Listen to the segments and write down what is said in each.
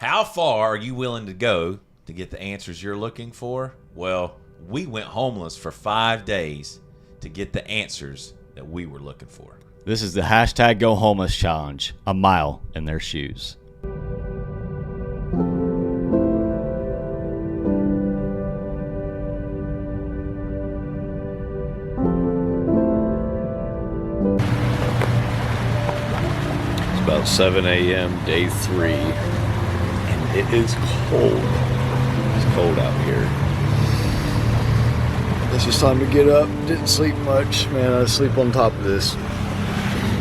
How far are you willing to go to get the answers you're looking for? Well, we went homeless for 5 days to get the answers that we were looking for. This is the hashtag Go Homeless Challenge, a mile in their shoes. It's about 7 a.m., day 3, and it is cold. It's cold out here. It's just time to get up. Didn't sleep much. Man, I sleep on top of this.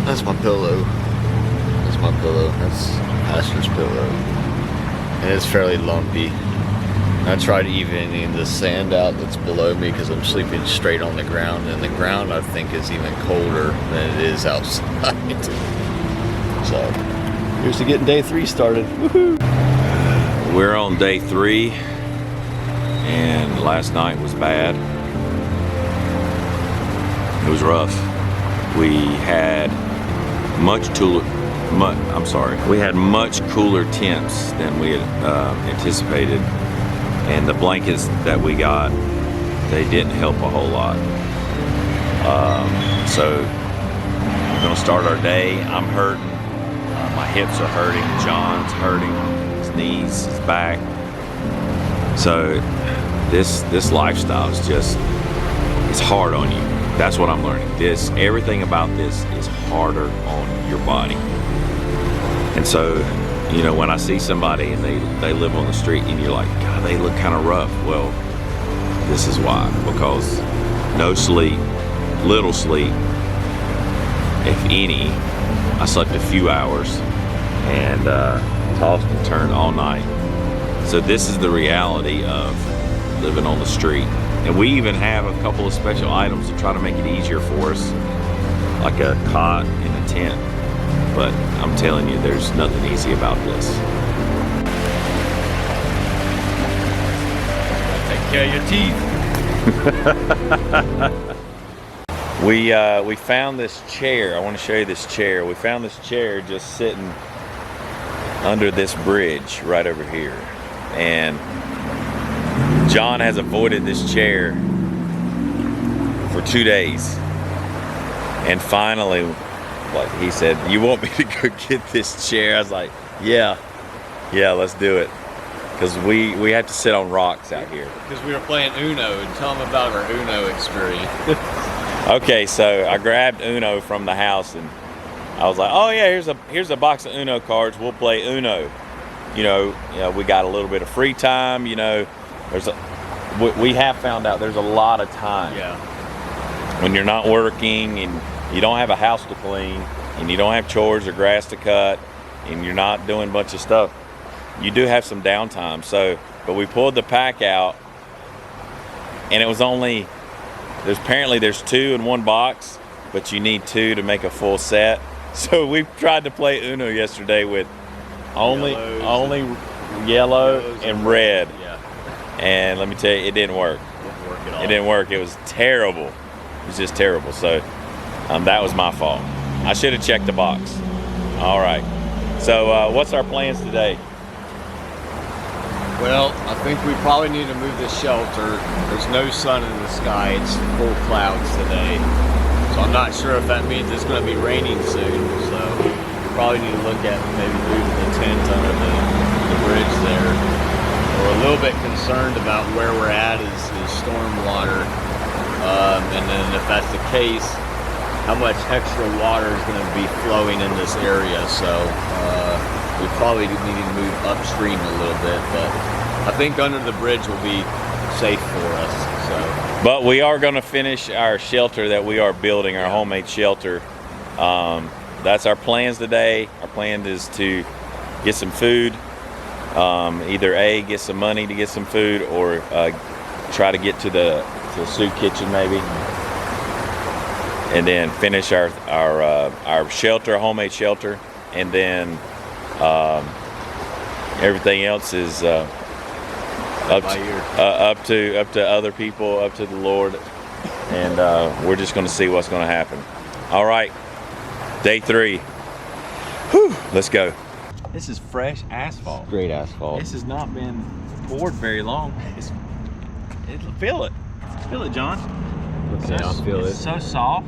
That's my pillow. That's my pillow. That's Asher's pillow. And it's fairly lumpy. I tried evening the sand out that's below me because I'm sleeping straight on the ground. And the ground, I think, is even colder than it is outside. So, here's to getting day 3 started. Woohoo! We're on day 3, and last night was bad. It was rough. We had much cooler temps than we had anticipated, and the blankets that we got, they didn't help a whole lot. So we're gonna start our day. I'm hurting. My hips are hurting. John's hurting. His knees, his back. So this lifestyle is just, it's hard on you. That's what I'm learning. Everything about this is harder on your body. And so, you know, when I see somebody and they live on the street and you're like, God, they look kind of rough. Well, this is why. Because no sleep, little sleep, if any. I slept a few hours and tossed and turned all night. So this is the reality of living on the street. And we even have a couple of special items to try to make it easier for us, like a cot and a tent. But I'm telling you, there's nothing easy about this. Take care of your teeth. We found this chair. I want to show you this chair. We found this chair just sitting under this bridge right over here. And John has avoided this chair for 2 days. And finally, like he said, you want me to go get this chair? I was like, yeah, let's do it. Because we have to sit on rocks out here. Because we were playing Uno, and tell them about our Uno experience. Okay, so I grabbed Uno from the house and I was like, oh yeah, here's a box of Uno cards. We'll play Uno. You know, we got a little bit of free time. You know, we have found out there's a lot of time. Yeah. When you're not working and you don't have a house to clean and you don't have chores or grass to cut and you're not doing a bunch of stuff, you do have some downtime. So, but we pulled the pack out and it was only, there's 2 in one box, but you need 2 to make a full set. So we tried to play Uno yesterday with only yellow and red. Yeah. And let me tell you, it didn't work. It didn't work. It was terrible. It was just terrible. So that was my fault. I should have checked the box. All right. So what's our plans today? Well, I think we probably need to move this shelter. There's no sun in the sky. It's full clouds today. So I'm not sure if that means it's going to be raining soon. So we probably need to look at maybe moving the tent under the bridge there. We're a little bit concerned about where we're at is storm water. And then if that's the case, how much extra water is going to be flowing in this area. So we probably need to move upstream a little bit, but I think under the bridge will be safe for us. So, but we are going to finish our shelter that we are building, our homemade shelter. That's our plans today. Our plan is to get some food, either get some money to get some food, or try to get to the soup kitchen maybe, and then finish our shelter, homemade shelter, and then everything else is up to other people, up to the Lord, and we're just going to see what's going to happen. All right, day 3. Whew, let's go. This is fresh asphalt. Great asphalt. This has not been poured very long. Feel it. Feel it, John. Okay, I'll feel It's it. so soft.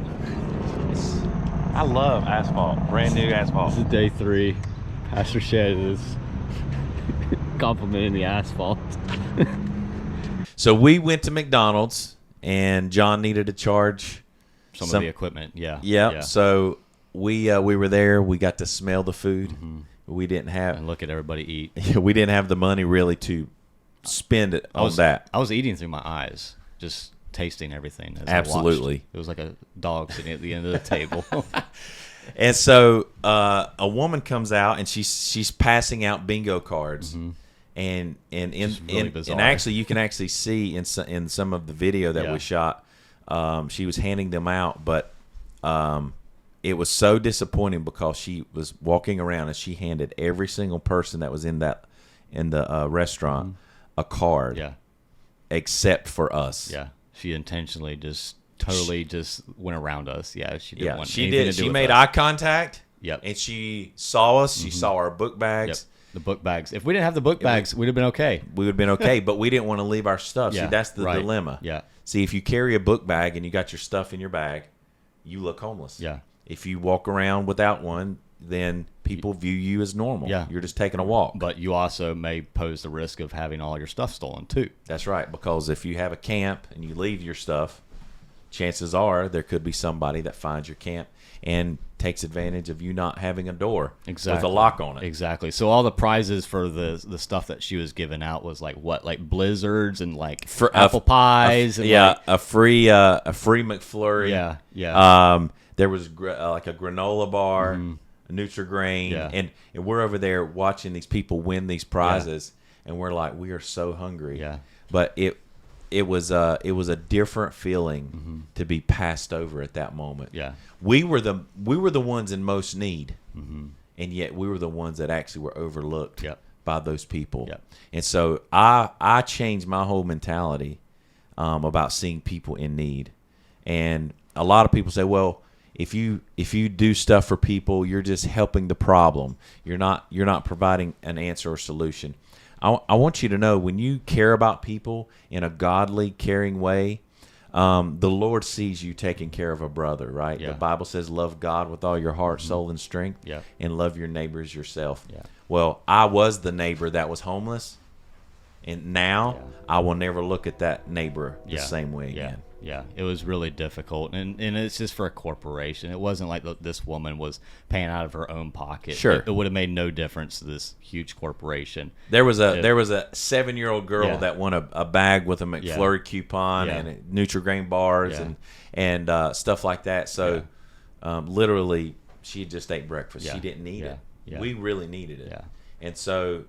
I love asphalt. Brand new asphalt. This is day 3. Pastor Shannon is complimenting the asphalt. So we went to McDonald's, and John needed to charge Some of the equipment. Yeah. Yeah. So we were there. We got to smell the food. We didn't have And look at everybody eat. we didn't have the money really to spend it on that. I was eating through my eyes, just tasting everything. As Absolutely. I watched. It was like a dog sitting at the end of the table. And so a woman comes out, and she's passing out bingo cards. And really bizarre. and actually you can actually see in some of the video that we shot, she was handing them out, but it was so disappointing because she was walking around and she handed every single person that was in the restaurant a card, except for us. Yeah, she intentionally totally went around us. Yeah, she didn't want she anything did. to do She with made us. eye contact. Yep. And she saw us. She saw our book bags. Yep. The book bags. If we didn't have the book bags, we'd have been okay. We would have been okay, but we didn't want to leave our stuff. Yeah, See, that's the right. dilemma. Yeah. See, if you carry a book bag and you got your stuff in your bag, you look homeless. Yeah. If you walk around without one, then people view you as normal. Yeah. You're just taking a walk. But you also may pose the risk of having all your stuff stolen too. That's right, because if you have a camp and you leave your stuff, chances are there could be somebody that finds your camp and takes advantage of you not having a door with a lock on it. Exactly. So all the prizes for the stuff that she was giving out was like what, like blizzards and like For apple pies. And like, a free McFlurry. Yeah, yeah. There was like a granola bar, a Nutri-Grain, Yeah. and we're over there watching these people win these prizes, and we're like, we are so hungry. Yeah. But it was a different feeling to be passed over at that moment. Yeah. We were the ones in most need, and yet we were the ones that actually were overlooked Yep. by those people. Yep. And so I changed my whole mentality about seeing people in need. And a lot of people say, well, if you do stuff for people, you're just helping the problem. You're not providing an answer or solution. I want you to know, when you care about people in a godly, caring way, the Lord sees you taking care of a brother, right? Yeah. The Bible says, love God with all your heart, soul, and strength, Yeah. and love your neighbors yourself. Yeah. Well, I was the neighbor that was homeless, and now I will never look at that neighbor the same way Yeah. again. Yeah, it was really difficult, and it's just for a corporation. It wasn't like this woman was paying out of her own pocket. Sure. It would have made no difference to this huge corporation. There was a 7-year-old girl Yeah. that won a bag with a McFlurry coupon Yeah. and Nutri-Grain bars Yeah. and stuff like that. So literally, she just ate breakfast. Yeah. She didn't need Yeah. it. Yeah. We really needed it. Yeah. And so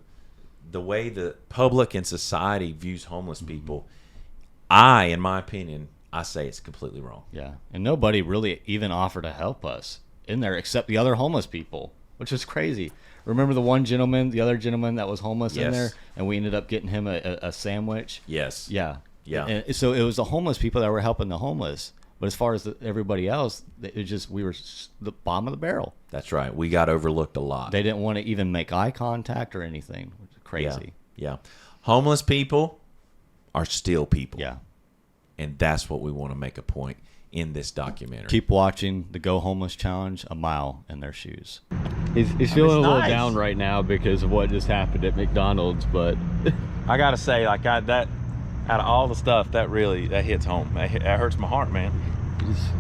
the way the public and society views homeless people, in my opinion, I say it's completely wrong. Yeah, and nobody really even offered to help us in there except the other homeless people, which is crazy. Remember the other gentleman that was homeless in Yes. there, and we ended up getting him a sandwich? Yes. Yeah. Yeah. And so it was the homeless people that were helping the homeless. But as far as everybody else, we were the bottom of the barrel. That's right. We got overlooked a lot. They didn't want to even make eye contact or anything, which is crazy. Yeah. Homeless people are still people. Yeah. And that's what we want to make a point in this documentary. Keep watching the Go Homeless Challenge, a mile in their shoes. He's feeling a little nice. down right now because of what just happened at McDonald's, but I gotta say, like that, out of all the stuff, that hits home. That hurts my heart, man.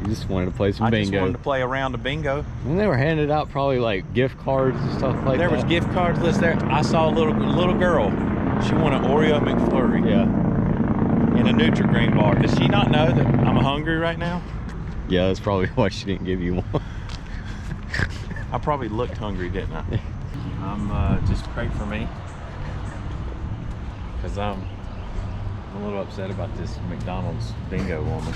you just wanted to play some I bingo. just wanted to play a round of bingo. And they were handing out probably like gift cards and stuff like There that. was gift cards list there. I saw a little girl. She won an Oreo McFlurry. Yeah. And a Nutri-Grain bar. Does she not know that I'm hungry right now? Yeah, that's probably why she didn't give you one. I probably looked hungry, didn't I? Just pray for me, because I'm a little upset about this McDonald's bingo woman.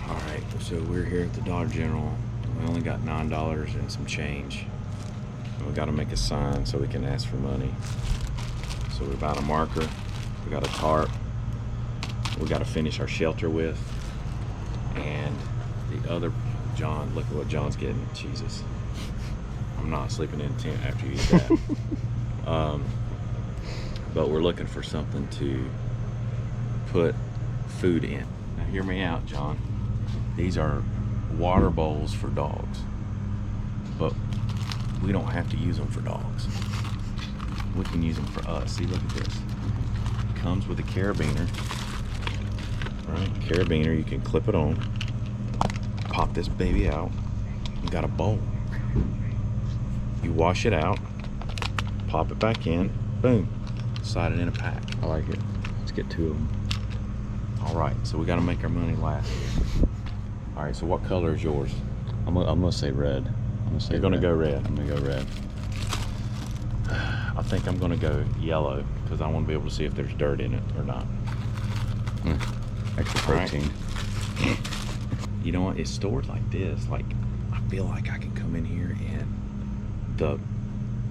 Alright, so we're here at the Dollar General. We only got $9 and some change. We got to make a sign so we can ask for money. So So we bought a marker, we got a tarp, we got to finish our shelter with, and the other, John, look at what John's getting. Jesus, I'm not sleeping in a tent after you eat that. But we're looking for something to put food in. Now hear me out, John. These are water bowls for dogs, but we don't have to use them for dogs. We can use them for us. See, look at this. It comes with a carabiner. Right, carabiner, you can clip it on, pop this baby out, you got a bowl. You wash it out, pop it back in, boom, slide it in a pack. I like it. Let's get 2 of them. All right, so we got to make our money last. All right, so what color is yours? I'm gonna say red. You're gonna go red. I'm gonna go red. I think I'm gonna go yellow because I want to be able to see if there's dirt in it or not. Extra protein. Right. You know what? It's stored like this. Like, I feel like I can come in here and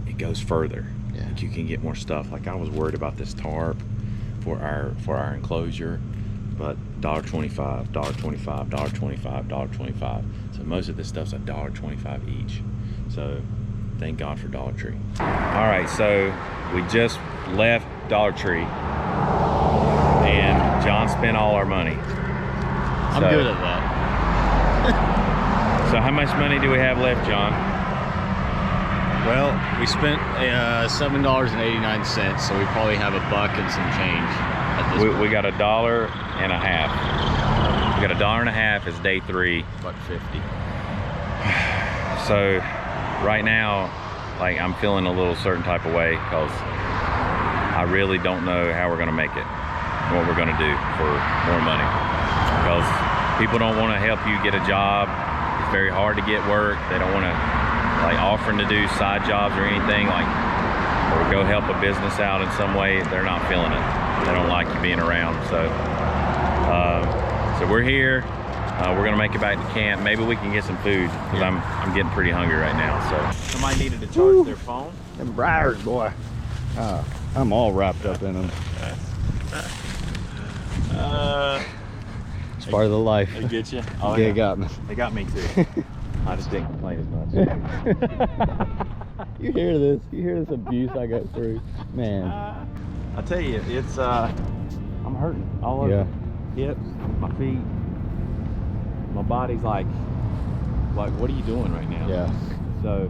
it goes further. Yeah. Like you can get more stuff. Like I was worried about this tarp for our enclosure, but $1.25, $1.25, $1.25, $1.25. So most of this stuff's $1.25 each. So thank God for Dollar Tree. All right, so we just left Dollar Tree, and John spent all our money. I'm good at that. So how much money do we have left, John? Well, we spent $7.89, so we probably have $1 and some change at this point. We got $1.50. We got $1.50 is day 3. $1.50. So right now, like, I'm feeling a little certain type of way because I really don't know how we're gonna make it, what we're gonna do for more money. Because people don't want to help you get a job. It's very hard to get work. They don't want to, like, offering to do side jobs or anything, like, or go help a business out in some way. They're not feeling it. They don't like you being around. So so we're here. We're gonna make it back to camp. Maybe we can get some food because I'm getting pretty hungry right now. So somebody needed to charge their phone. Them briars, boy. I'm all wrapped up in them. It's part of the life. They get you? Oh, They got me. They got me too. I just didn't complain as much. You hear this? You hear this abuse I go through? Man. I tell you, it's I'm hurting all over. Yeah. Hips, my feet, my body's like, what are you doing right now? Yeah. So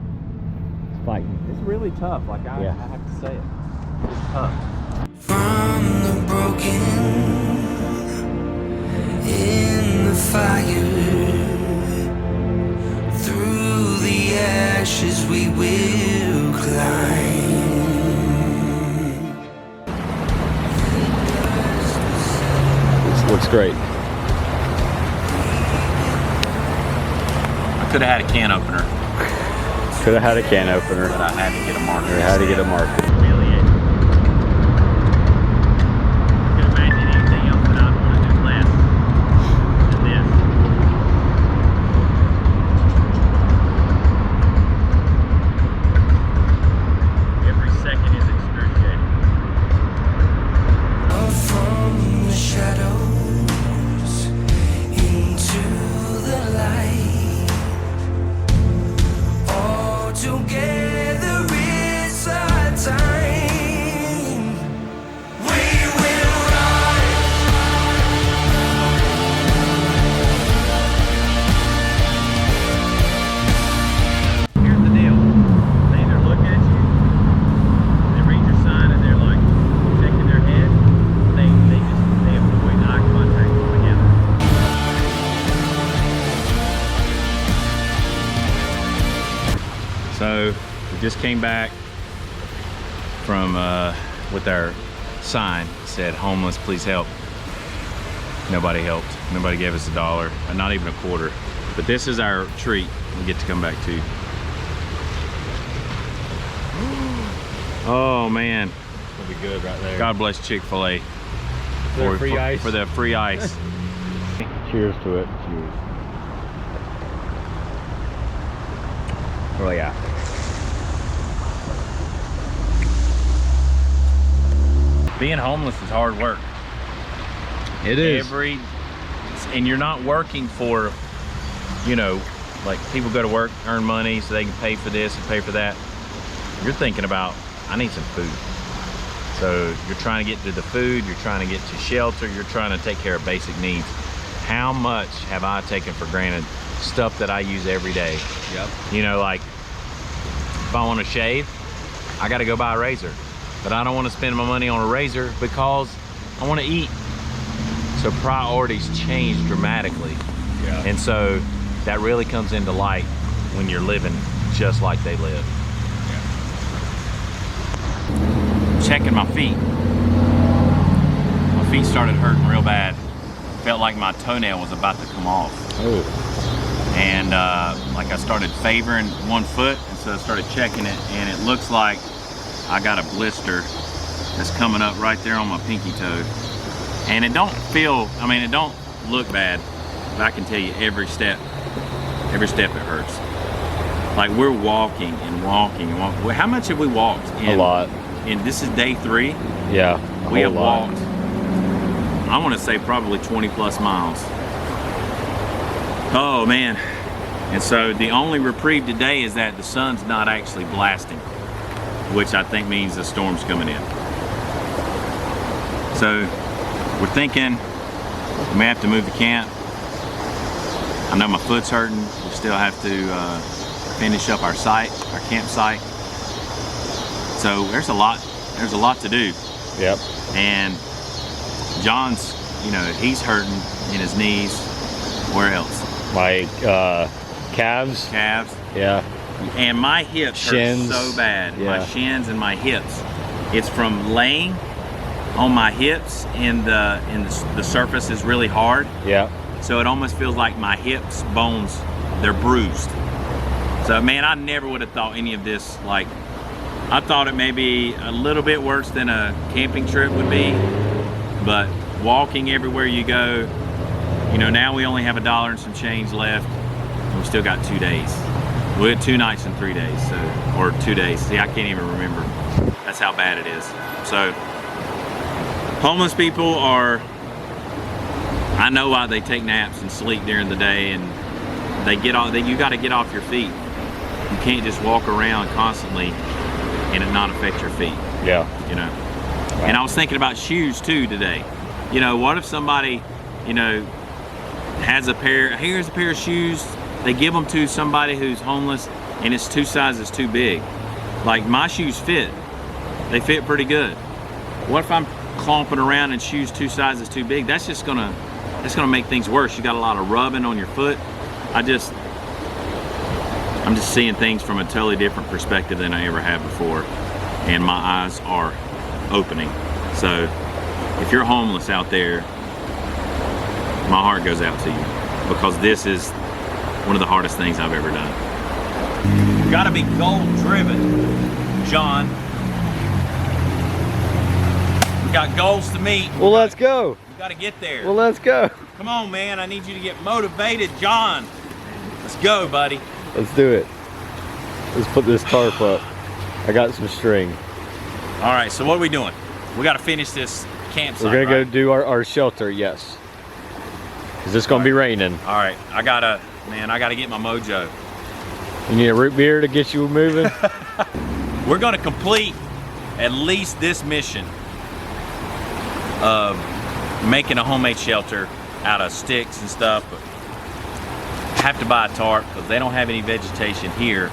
It's fighting. it's really tough. Like I have to say it. It's tough. From the broken in the fire, through the ashes we will climb. This looks great. I could have had a can opener, Could have had a can opener. but I had to get a marker. We had to get a marker. Humiliating. I can imagine anything else that I'd want to do less than this. Every second is excruciating. From the shadows into the light, all together it's our time. We will rise. Here's the deal. They either look at you, they read your sign, and they're like shaking their head. They avoid eye contact altogether. So we just came back from with our sign. It said homeless, please help. Nobody helped. Nobody gave us $1, not even a quarter. But this is our treat we get to come back to. Oh man, It'll be good right there. God bless Chick-fil-A For the free ice. for the free ice. Cheers to it. Cheers. Oh yeah. being homeless is hard work. It is. And you're not working for, you know, like people go to work, earn money so they can pay for this and pay for that. You're thinking about, I need some food. So you're trying to get to the food, you're trying to get to shelter, you're trying to take care of basic needs. How much have I taken for granted stuff that I use every day? Yep. You know, like if I want to shave, I got to go buy a razor. But I don't want to spend my money on a razor because I want to eat. So priorities change dramatically. Yeah. And so that really comes into light when you're living just like they live. Checking my feet. My feet started hurting real bad. Felt like my toenail was about to come off. Oh. And like I started favoring one foot, and so I started checking it, and it looks like I got a blister that's coming up right there on my pinky toe. And it don't feel, I mean, it don't look bad, but I can tell you every step it hurts. Like we're walking and walking and walking. How much have we walked? A lot. And this is day 3. Yeah. We have walked, I want to say probably 20 plus miles. Oh man. And so the only reprieve today is that the sun's not actually blasting, which I think means the storm's coming in. So we're thinking we may have to move the camp. I know my foot's hurting. We still have to finish up our campsite. So there's a lot to do. Yep. And John's, you know, he's hurting in his knees. Where else? My calves. Calves. Yeah. And my hips Shins. hurt so bad. Yeah. My shins and my hips. It's from laying on my hips, and the surface is really hard. Yeah. So it almost feels like my hips bones, they're bruised. So man, I never would have thought any of this. Like, I thought it may be a little bit worse than a camping trip would be, but walking everywhere you go, you know, now we only have $1 and some change left, and we still got 2 days. We had 2 nights and 3 days, so, or 2 days. See, I can't even remember. That's how bad it is. So, homeless people are, I know why they take naps and sleep during the day, and they get off, you got to get off your feet. You can't just walk around constantly and it not affect your feet. Yeah. You know. Right. And I was thinking about shoes too today. You know, what if somebody, you know, here's a pair of shoes, they give them to somebody who's homeless and it's 2 sizes too big. Like my shoes fit. They fit pretty good. What if I'm clomping around in shoes 2 sizes too big? That's gonna make things worse. You got a lot of rubbing on your foot. I'm just seeing things from a totally different perspective than I ever have before, and my eyes are opening. So if you're homeless out there, my heart goes out to you, because this is one of the hardest things I've ever done. You gotta be goal driven, John. We got goals to meet. Well, let's go. You gotta get there. Well, let's go. Come on, man. I need you to get motivated, John. Let's go, buddy. Let's do it. Let's put this tarp up. I got some string. All right, so what are we doing? We got to finish this campsite. We're gonna right? go do our shelter, yes. Cause it's gonna be raining. All right, I gotta get my mojo. You need a root beer to get you moving? We're gonna complete at least this mission of making a homemade shelter out of sticks and stuff, but have to buy a tarp because they don't have any vegetation here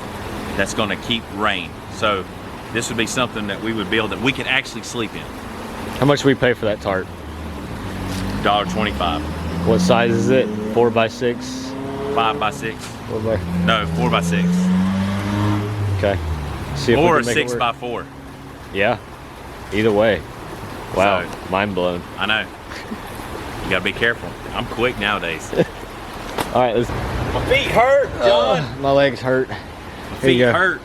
that's going to keep rain. So this would be something that we would build that we could actually sleep in. How much do we pay for that tarp? $1.25. What size is it? 4x6? 5x6. 4x... No, 4x6. Okay. See if or we can make it work. 6x4. Yeah. Either way. Wow. So, mind blown. I know. You gotta be careful. I'm quick nowadays. All right, let's. My feet hurt, John. My legs hurt. My Here feet you go. hurt.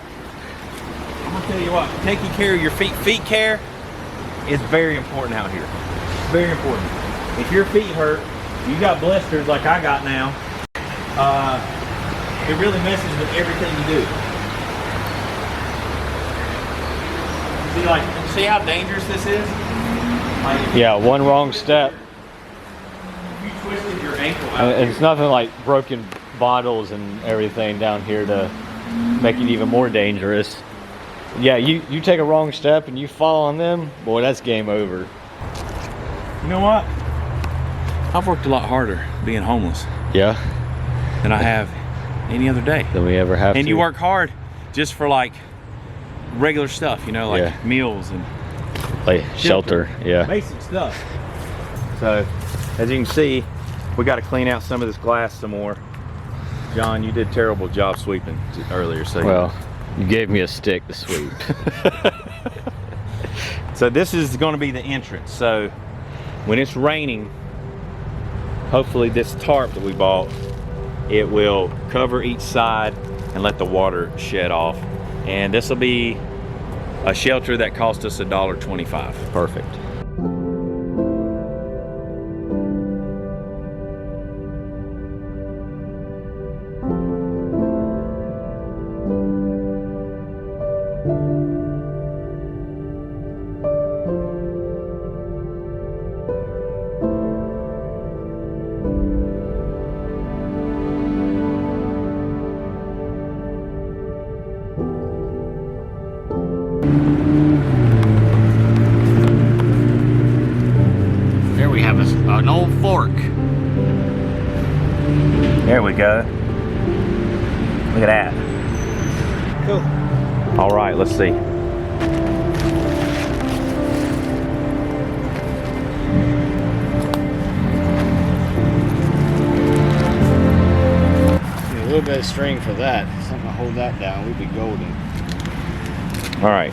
I'm gonna tell you what, taking care of your feet. Feet care is very important out here. Very important. If your feet hurt, you got blisters like I got now, it really messes with everything you do. See how dangerous this is? Yeah, one wrong step. If you twisted your ankle out And it's nothing like broken bottles and everything down here to make it even more dangerous. Yeah, you take a wrong step and you fall on them, boy, that's game over. You know what? I've worked a lot harder being homeless Yeah, than I have any other day. than we ever have And to. you work hard just for like regular stuff, you know, like Yeah. meals and like shelter. Yeah. basic stuff. So, as you can see, we got to clean out some of this glass some more. John, you did a terrible job sweeping earlier. So Well, you gave me a stick to sweep. So this is going to be the entrance. So when it's raining, hopefully this tarp that we bought, it will cover each side and let the water shed off. And this will be a shelter that cost us $1.25. Perfect. Here we have an old fork. There we go. Look at that. Cool. All right, let's see. A little bit of string for that. Something to hold that down. We'd be golden. All right.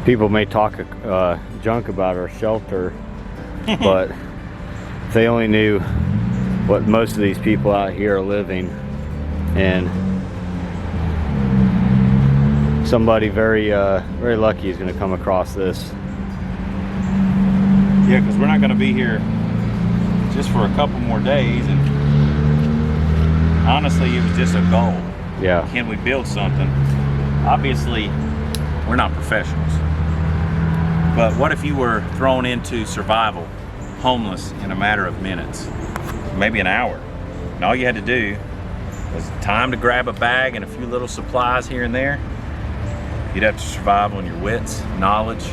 People may talk junk about our shelter, but if they only knew what most of these people out here are living, and somebody very very lucky is going to come across this. Yeah, because we're not going to be here just for a couple more days. And honestly, it was just a goal. Yeah. Can we build something? Obviously, we're not professionals. But what if you were thrown into survival, homeless in a matter of minutes, maybe an hour, and all you had to do was time to grab a bag and a few little supplies here and there? You'd have to survive on your wits, knowledge,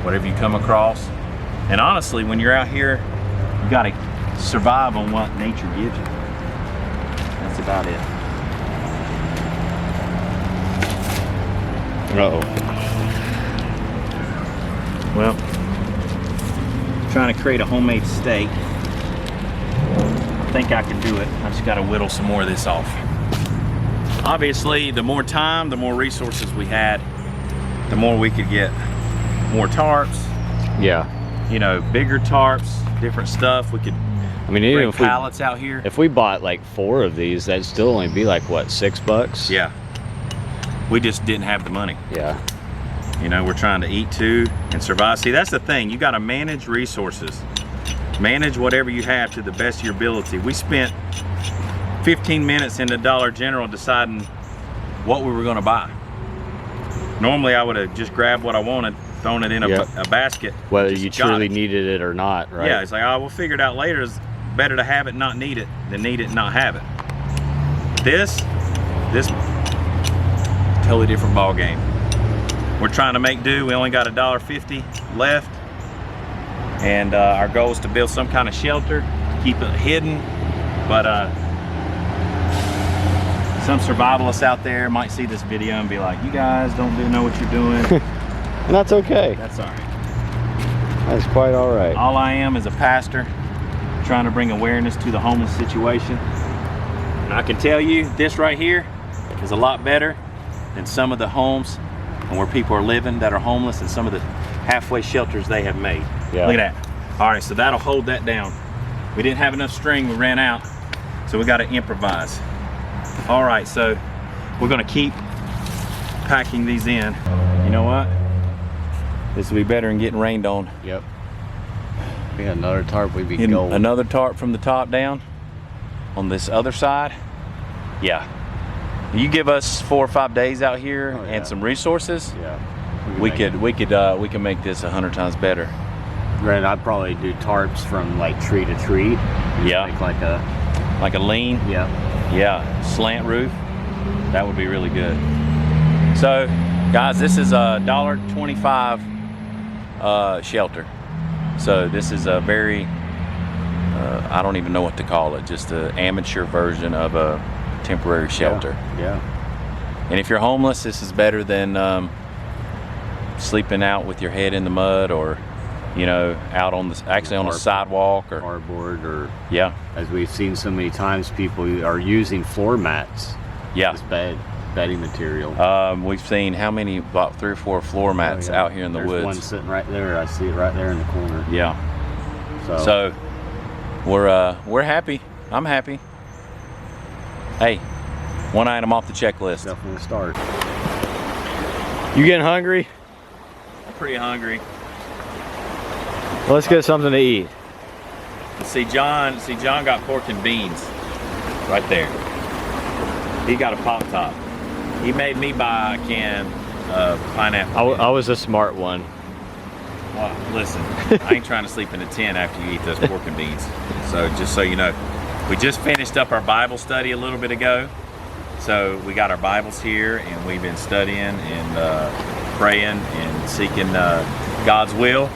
whatever you come across. And honestly, when you're out here, you gotta survive on what nature gives you. That's about it. Uh-oh. Well, trying to create a homemade steak. I think I can do it. I just gotta whittle some more of this off. Obviously, the more time, the more resources we had, the more we could get more tarps, Yeah. you know, bigger tarps, different stuff. We could I mean, even bring if we, pallets out here. if we bought like 4 of these, that'd still only be like what, $6? Yeah. We just didn't have the money. Yeah. You know, we're trying to eat too and survive. See, that's the thing. You got to manage resources. Manage whatever you have to the best of your ability. We spent 15 minutes in the Dollar General deciding what we were going to buy. Normally, I would have just grabbed what I wanted, thrown it in Yeah. a basket. Whether just you got truly it. needed it or not, right? Yeah, it's like, oh, we'll figure it out later. It's better to have it, not need it, than need it, and not have it. This, totally different ball game. We're trying to make do. We only got $1.50 left, and our goal is to build some kind of shelter, keep it hidden. But some survivalists out there might see this video and be like, "You guys don't know what you're doing." And that's okay. That's all right. That's quite all right. All I am is a pastor trying to bring awareness to the homeless situation. I can tell you this right here is a lot better than some of the homes and where people are living that are homeless and some of the halfway shelters they have made. Yeah. Look at that. All right, so that'll hold that down. We didn't have enough string, we ran out, so we got to improvise. All right, so we're gonna keep packing these in. You know what? This will be better than getting rained on. Yep. We got another tarp, we'd be Getting golden. another tarp from the top down on this other side. Yeah. You give us 4 or 5 days out here Oh, yeah. and some resources, Yeah. we can make this 100 times better. Granted, I'd probably do tarps from like tree to tree. Yeah. Make like a, Like a lean. Yeah, slant roof. That would be really good. So, guys, this is a $1.25 shelter. So this is a very, I don't even know what to call it, just an amateur version of a temporary shelter. Yeah. And if you're homeless, this is better than sleeping out with your head in the mud, or, you know, out on the on a sidewalk, or Cardboard, or yeah, as we've seen so many times, people are using floor mats yeah. as bedding material. We've seen how many, about 3 or 4 floor mats Oh, yeah. out here in the There's woods. one sitting right there. I see it right there in the corner. Yeah. So we're happy. I'm happy. Hey, one item off the checklist. definitely a start. You getting hungry? I'm pretty hungry. Let's get something to eat. See John got pork and beans right there. He got a pop top. He made me buy a can of pineapple. I was a smart one. Well, listen, I ain't trying to sleep in a tent after you eat those pork and beans. So just so you know, we just finished up our Bible study a little bit ago. So we got our Bibles here, and we've been studying and praying and seeking God's will.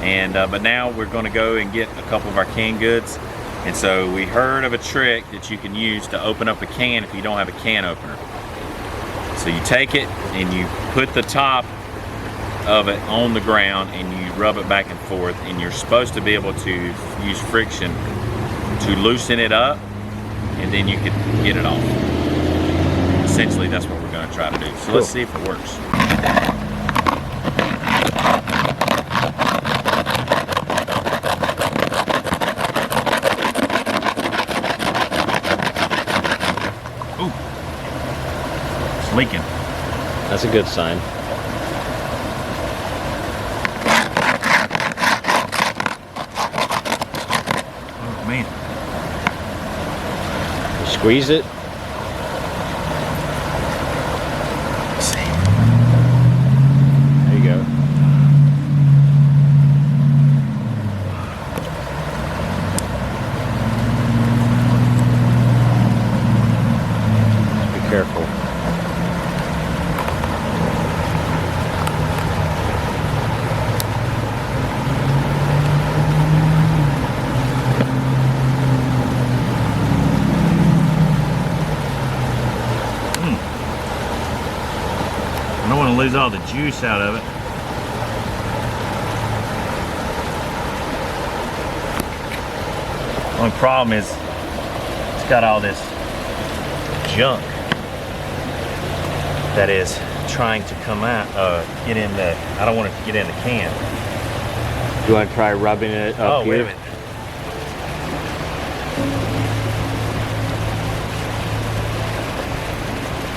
And but now we're going to go and get a couple of our canned goods. And so we heard of a trick that you can use to open up a can if you don't have a can opener. So you take it and you put the top of it on the ground and you rub it back and forth, and you're supposed to be able to use friction to loosen it up, and then you can get it off. Essentially, that's what we're going to try to do. So let's see if it works. Ooh, it's leaking. That's a good sign. Oh man. Squeeze it. Let's see. There you go. Be careful. I don't want to lose all the juice out of it. Only problem is it's got all this junk that is trying to come out, get in the, I don't want it to get in the can. You want to try rubbing it up here? Wait a minute.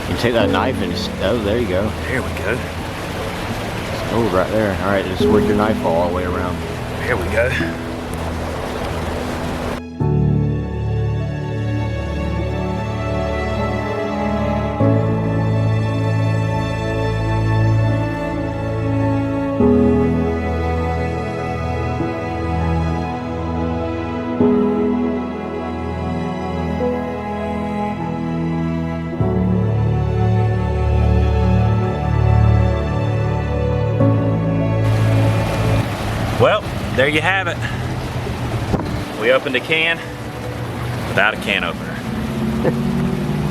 You take that knife and oh, there you go. There we go. Oh, right there. All right, just work your knife all the way around. There we go. Well, there you have it. We opened a can without a can opener.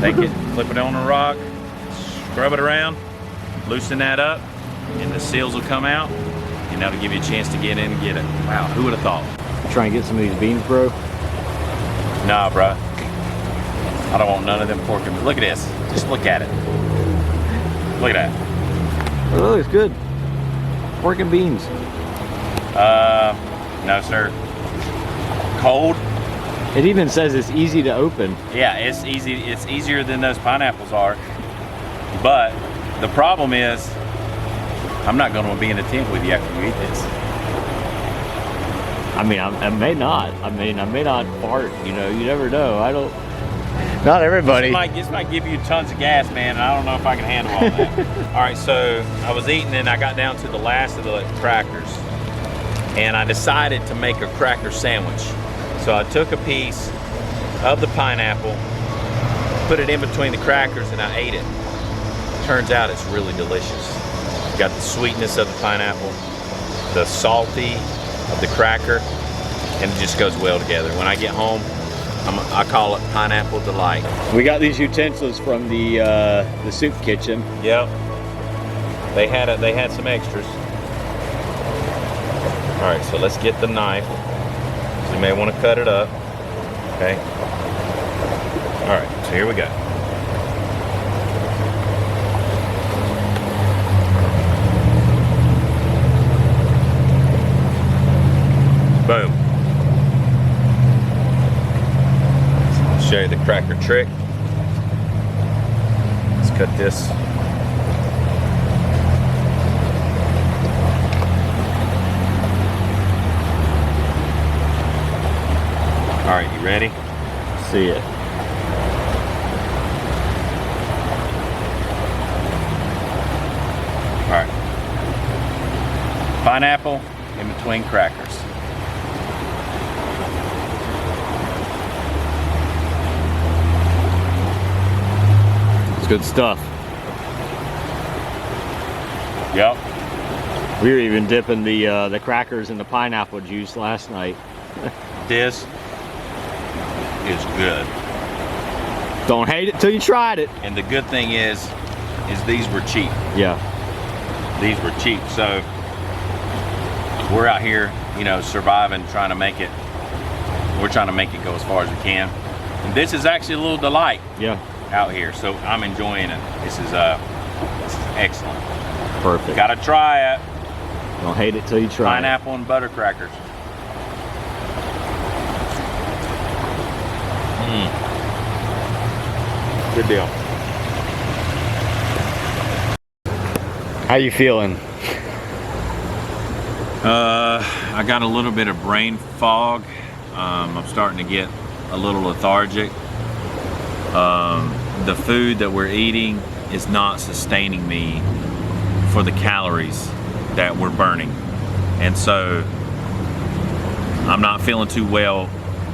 Take it, flip it on a rock, scrub it around, loosen that up, and the seals will come out, and that'll give you a chance to get in and get it. Wow, who would have thought? Try and get some of these beans, bro. Nah, bro. I don't want none of them pork and beans. Look at this. Just look at it. Look at that. Oh, it's good. Pork and beans. No, sir. Cold. It even says it's easy to open. Yeah, it's easy. It's easier than those pineapples are. But the problem is, I'm not going to be in a tent with you after you eat this. I mean, I may not. I mean, I may not fart. You know, you never know. I don't. Not everybody. This might give you tons of gas, man, and I don't know if I can handle all that. All right, so I was eating and I got down to the last of the crackers, and I decided to make a cracker sandwich. So I took a piece of the pineapple, put it in between the crackers, and I ate it. Turns out it's really delicious. Got the sweetness of the pineapple, the salty of the cracker, and it just goes well together. When I get home, I call it pineapple delight. We got these utensils from the soup kitchen. Yep. They had some extras. All right, so let's get the knife. So you may want to cut it up. Okay. All right, so here we go. Boom. Show you the cracker trick. Let's cut this. All right, you ready? See it. All right. Pineapple in between crackers. Good stuff. Yep. We were even dipping the crackers in the pineapple juice last night. This is good. Don't hate it till you tried it. And the good thing is these were cheap. Yeah. These were cheap. So we're out here, you know, surviving, trying to make it. We're trying to make it go as far as we can. And this is actually a little delight. Yeah. Out here, so I'm enjoying it. This is excellent. Perfect. Gotta try it. Don't hate it till you try Pineapple and butter crackers. Good deal. How you feeling? I got a little bit of brain fog. I'm starting to get a little lethargic. The food that we're eating is not sustaining me for the calories that we're burning, and so I'm not feeling too well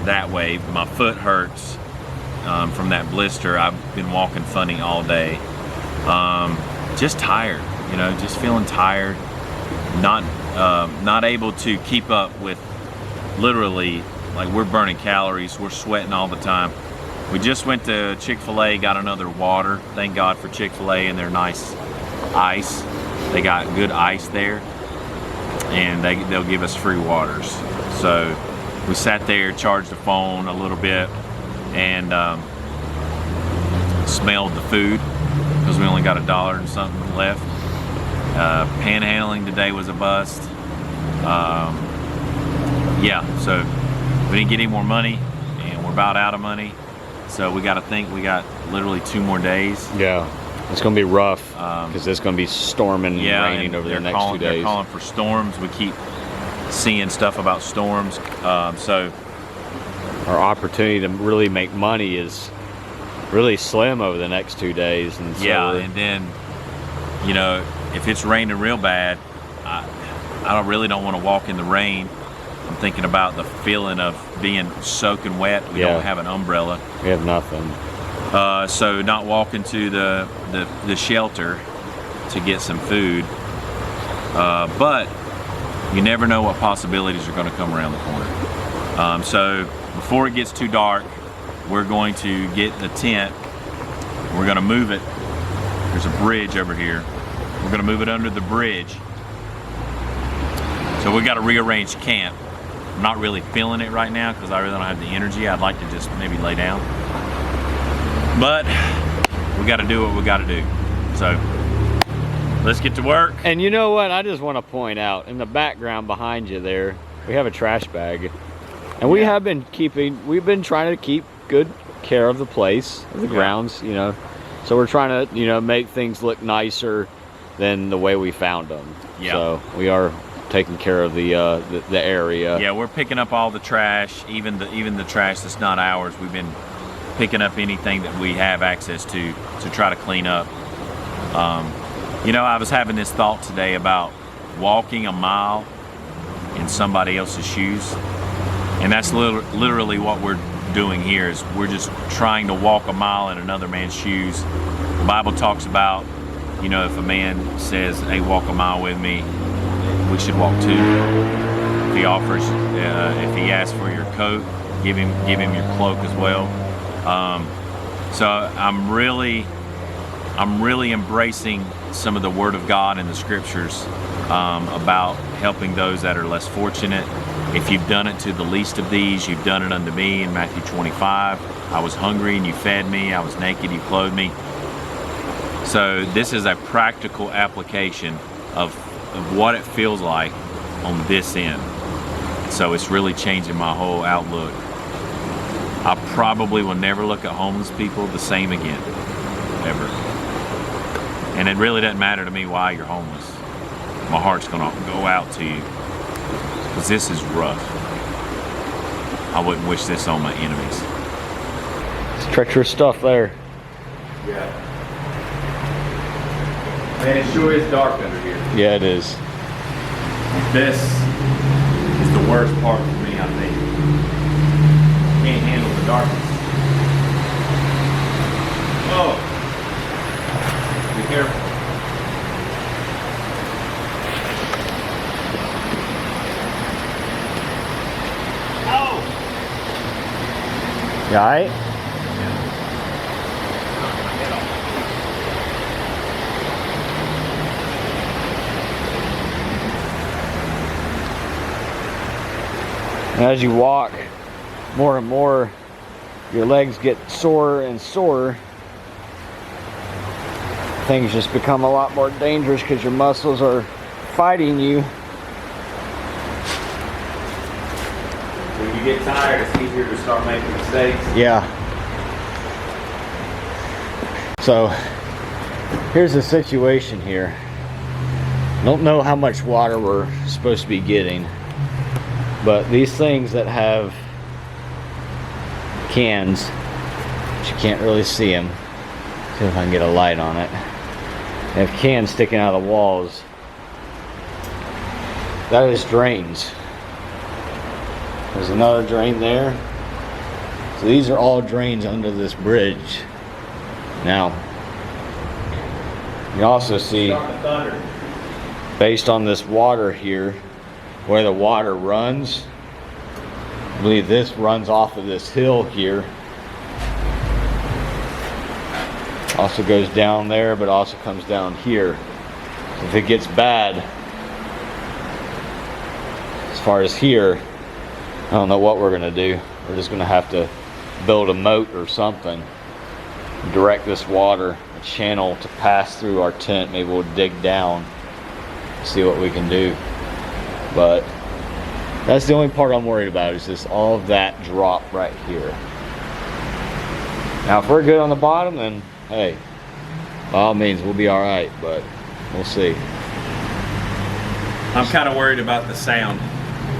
that way. My foot hurts from that blister. I've been walking funny all day. Just tired, you know, just feeling tired, not able to keep up with, literally, like, we're burning calories, we're sweating all the time. We just went to Chick-fil-A, got another water. Thank God for Chick-fil-A and their nice ice. They got good ice there, and they'll give us free waters. So we sat there, charged the phone a little bit, and smelled the food, because we only got $1 and something left. Panhandling today was a bust. Yeah, so we didn't get any more money, and we're about out of money. So we got to think we got literally 2 more days. Yeah, it's going to be rough because it's going to be storming and raining over the next 2 days. They're calling for storms. We keep seeing stuff about storms. So our opportunity to really make money is really slim over the next 2 days. And so yeah, and then, you know, if it's raining real bad, I really don't want to walk in the rain. I'm thinking about the feeling of being soaking wet. We don't have an umbrella. We have nothing. So not walking to the shelter to get some food. But you never know what possibilities are going to come around the corner. So before it gets too dark, we're going to get the tent. We're going to move it. There's a bridge over here. We're going to move it under the bridge. So we got to rearrange camp. I'm not really feeling it right now because I really don't have the energy. I'd like to just maybe lay down. But we got to do what we got to do. So let's get to work. And you know what? I just want to point out in the background behind you there, we have a trash bag. And we've been trying to keep good care of the place, of the grounds, you know. So we're trying to, you know, make things look nicer than the way we found them. Yeah. So we are taking care of the area. Yeah, we're picking up all the trash, even the trash that's not ours. We've been picking up anything that we have access to try to clean up. You know, I was having this thought today about walking a mile in somebody else's shoes, and that's literally what we're doing here. Is we're just trying to walk a mile in another man's shoes. The Bible talks about, you know, if a man says, "Hey, walk a mile with me," we should walk two. If he offers, if he asks for your coat, give him your cloak as well. So I'm really embracing some of the Word of God in the Scriptures about helping those that are less fortunate. If you've done it to the least of these, you've done it unto me. In Matthew 25, I was hungry and you fed me. I was naked, you clothed me. So this is a practical application of what it feels like on this end. So it's really changing my whole outlook. I probably will never look at homeless people the same again, ever. And it really doesn't matter to me why you're homeless. My heart's gonna go out to you, because this is rough. I wouldn't wish this on my enemies. It's treacherous stuff there. Yeah. Man, it sure is dark under here. Yeah, it is. This is the worst part for me, I think. Can't handle the darkness. Oh, be careful. Oh! You alright? As you walk more and more, your legs get sore and sore. Things just become a lot more dangerous because your muscles are fighting you. When you get tired, it's easier to start making mistakes. Yeah. So here's the situation here. Don't know how much water we're supposed to be getting, but these things that have cans, but you can't really see them. See if I can get a light on it. They have cans sticking out of the walls. That is drains. There's another drain there. So these are all drains under this bridge. Now, you also see, based on this water here, where the water runs, I believe this runs off of this hill here. Also goes down there, but also comes down here. So if it gets bad, as far as here, I don't know what we're gonna do. We're just gonna have to build a moat or something, direct this water, a channel to pass through our tent. Maybe we'll dig down, see what we can do. But that's the only part I'm worried about, is just all of that drop right here. Now if we're good on the bottom, then hey, by all means we'll be all right, but we'll see. I'm kind of worried about the sound.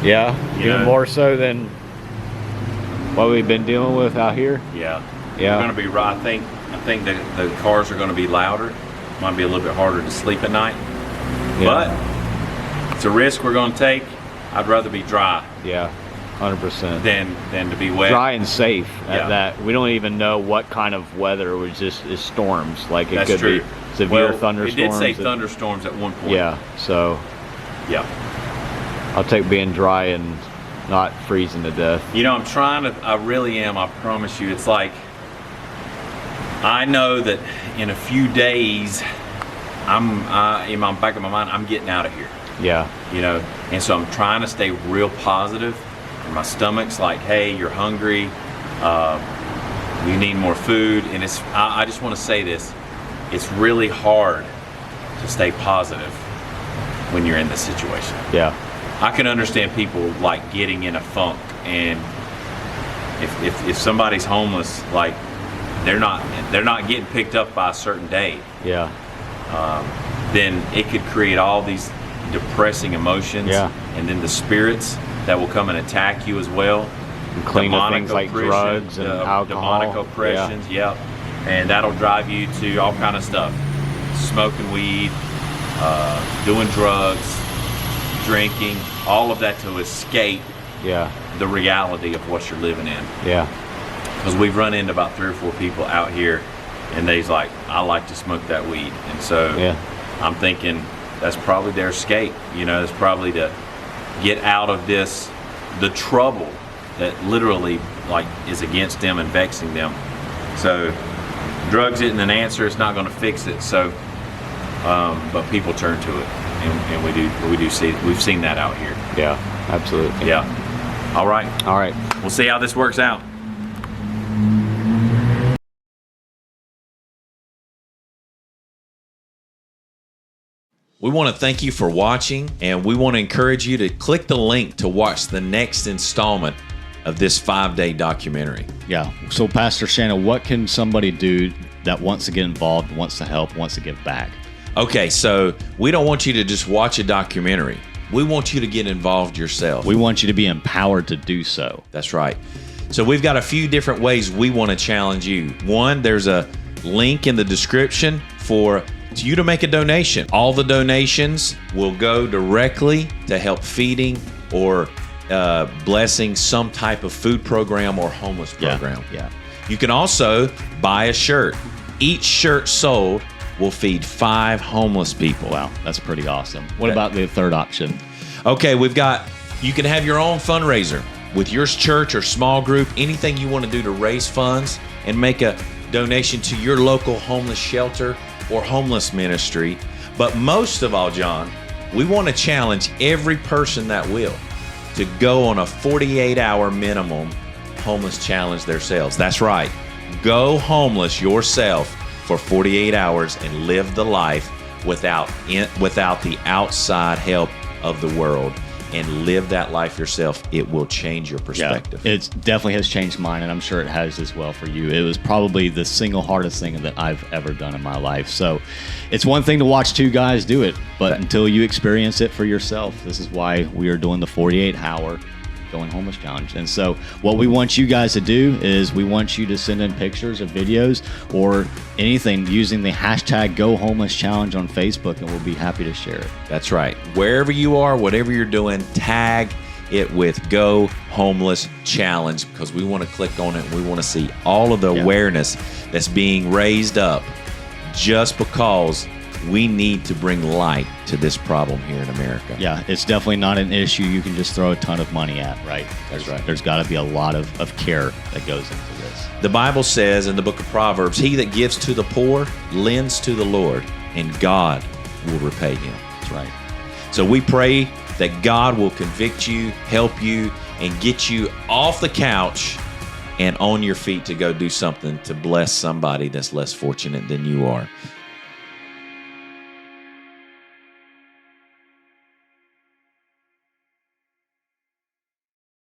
Yeah, You even know. more so than what we've been dealing with out here. Yeah. Yeah. We're going to be right. I think that the cars are going to be louder. Might be a little bit harder to sleep at night. Yeah. But it's a risk we're going to take. I'd rather be dry Yeah, 100%. than to be wet. Dry and safe at Yeah. that. We don't even know what kind of weather. It was just is storms. Like it That's could true. be severe Well, thunderstorms. It did say that- thunderstorms at one point. Yeah, so Yeah. I'll take being dry and not freezing to death. You know, I really am, I promise you. It's like, I know that in a few days, in my back of my mind, I'm getting out of here. Yeah, You know, and so I'm trying to stay real positive. And my stomach's like, hey, you're hungry. We need more food, and I just want to say this. It's really hard to stay positive when you're in this situation. Yeah. I can understand people like getting in a funk, and if somebody's homeless, like they're not getting picked up by a certain day, Yeah. then it could create all these depressing emotions, Yeah. and then the spirits that will come and attack you as well. Clean up Demonic things like oppression, drugs and alcohol. demonic oppressions, yep. And that'll drive you to all kind of stuff. Smoking weed, doing drugs, drinking, all of that to escape Yeah. the reality of what you're living in. Yeah. Because we've run into about 3 or 4 people out here, and they's like, I like to smoke that weed. And so Yeah. I'm thinking that's probably their escape. You know, it's probably to get out of this, the trouble that literally like is against them and vexing them. So drugs isn't an answer. It's not going to fix it. So, but people turn to it, and we do see, we've seen that out here. Yeah. Absolutely. Yeah. All right. All right. We'll see how this works out. We want to thank you for watching, and we want to encourage you to click the link to watch the next installment of this 5-day documentary. Yeah. So, Pastor Shannon, what can somebody do that wants to get involved, wants to help, wants to give back? Okay, so we don't want you to just watch a documentary. We want you to get involved yourself. We want you to be empowered to do so. That's right. So we've got a few different ways we want to challenge you. One, there's a link in the description for you to make a donation. All the donations will go directly to help feeding or blessing some type of food program or homeless program. Yeah. You can also buy a shirt. Each shirt sold will feed 5 homeless people. Wow, that's pretty awesome. What about the third option? Okay, you can have your own fundraiser with your church or small group, anything you want to do to raise funds and make a donation to your local homeless shelter or homeless ministry. But most of all, John, we want to challenge every person that will to go on a 48-hour minimum homeless challenge themselves. That's right. Go homeless yourself for 48 hours and live the life without the outside help of the world, and live that life yourself. It will change your perspective. Yeah, it definitely has changed mine, and I'm sure it has as well for you. It was probably the single hardest thing that I've ever done in my life. So it's one thing to watch 2 guys do it, but until you experience it for yourself, this is why we are doing the 48-hour Going Homeless Challenge. And so what we want you guys to do is we want you to send in pictures or videos or anything using the hashtag Go Homeless Challenge on Facebook, and we'll be happy to share it. That's right. Wherever you are, whatever you're doing, tag it with Go Homeless Challenge, because we want to click on it and we want to see all of the awareness that's being raised up, just because we need to bring light to this problem here in America. Yeah, it's definitely not an issue you can just throw a ton of money at, right? That's right. There's got to be a lot of care that goes into this. The Bible says in the book of Proverbs, he that gives to the poor lends to the Lord, and God will repay him. That's right. So we pray that God will convict you, help you, and get you off the couch and on your feet to go do something to bless somebody that's less fortunate than you are.